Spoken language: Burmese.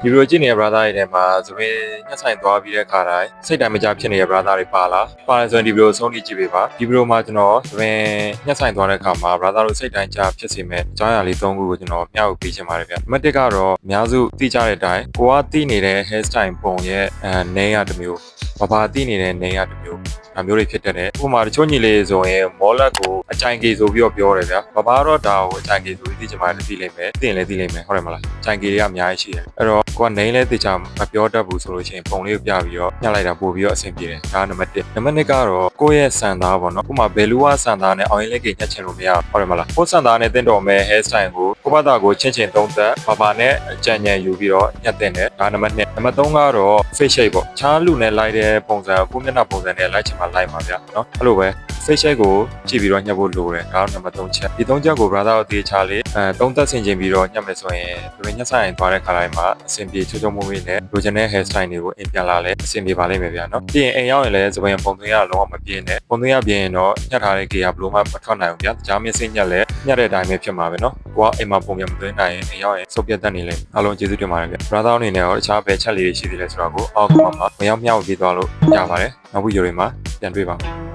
ဒီလိုကြည့်နေတဲ့ brother တွေထဲမှာဆိုရင်ညှက်ဆိုင်သွားပြီးတဲ့ခါတိုင်းစိတ်တိုင်းမကြဖြစ်နေတဲ့ brother တွေပါလားပါတယ်ဆိုရင်ဒီဗီဒီယိုဆုံးဖြတ်ကြည့်ပေးပါဒီဗီဒီယိုမှာကျွန်တော်ဆိုရင်ညှက်ဆိုင်သွားတဲ့ခါမှာ brother တို့စိတ်တိုင်းကြဖြစ်စေမဲ့အကြောင်းအရာလေး၃ခုကိုကျွန်တော်မျှဝေပေးချင်ပါတယ်ဗျနံပါတ်၁ကတော့အများစုသိကြတဲ့အတိုင်းကိုကသိနေတဲ့ hair style ပုံရဲ့နင်းရတစ်မျိုးဘာသိနေတဲ့နင်းရတစ်မျိုးဒါမျိုးတွေဖြစ်တတ်တယ်ဥပမာတချို့ညီလေးဆိုရင်မောလက်ကိုအကြိုင်ကေဆိုပြီးတော့ပြောတယ်ဗျာဘာတော့ဒါကိုအကြိုင်ကေဆိုပြီးသိချင်မှလည်းသိလိမ့်မယ်သိရင်လည်းသိလိမ့်မယ်ဟုတ်တယ်မလားအကြိုင်ကေတွေကအများကြီးရှိတယ်အဲ့တော့ကိုက name လဲသိချာမပြောတတ်ဘူးဆိုလို့ရှိရင်ပုံလေးကိုပြပြီးတော့ညှက်လိုက်တာပို့ပြီးတော့အဆင်ပြေတယ်ဒါနံပါတ်1နံပါတ်2ကတော့ကိုယ့်ရဲ့စံသားပေါ့နော်ဥပမာဘယ်လူကစံသားနဲ့အောင်ရင်လက်ကေညှက်ချင်လို့မရဘူးဟုတ်တယ်မလားကိုယ်စံသားနဲ့တင်တော်မဲ့ hair style ကိုကိုယ့်ဘာသာကိုချင်းသုံးသက်ဘာနဲ့အကြံဉာဏ်ယူပြီးတော့ညှက်တင်တယ်ဒါနံပါတ်2နံပါတ်3ကတော့ face shape ပေါ့ချားလူနဲ့လိုက်တဲ့ပုံစံကိုမျက်နှာပုံစံနဲ့လိုက်ချင်မှလိုက်ပါဗျာနော်အဲ့လိုပဲ face shape ကိုကြည့်ပြီးတော့ညှက်ဖို့လိုတယ်ဒါကနံပါတ်3ချက်ဒီ3ချက်ကို brother တို့တေချာလေးသုံးသက်ဆင်ခြင်ပြီးတော့ညှက်မယ်ဆိုရင်ဒီညှက်ဆိုင်သွားတဲ့ခါတိုင်းမှာအဆင်ပြေချိုးချိုးမွေ့မွေ့နဲ့လိုချင်တဲ့ hair style တွေကိုအင်ပြန်လာလဲအဆင်ပြေပါလိမ့်မယ်ဗျာနော်ပြီးရင်အိမ်ရောက်ရင်လည်းစပင်ပုံသွင်းရလုံးဝမပြင်းနဲ့ပုံသွင်းရပြင်းရင်တော့ညှက်ထားတဲ့ကေကဘလို့မှမထွက်နိုင်ဘူးဗျာကြားမျက်စိညှက်လဲညှက်တဲ့အတိုင်းပဲဖြစ်မှာပဲနော်ကိုကအိမ်မှာပုံပြန်မသွင်းနိုင်ရင်အိမ်ရောက်ရင်စုပ်ပြတ်တတ်နေလဲအားလုံးကျေးဇူးတင်ပါတယ်ဗျ brother အနေနဲ့ရောတခြားဘယ်ချက်လေးတွေရှိသေးလဲဆိုတော့ကိုအောက်ကမှမရောက်မြောက်ပြေးသွားလို့ရပါတယ်နောက်ဗီဒီယိုတွေမှာပြန်တွေ့ပါမယ်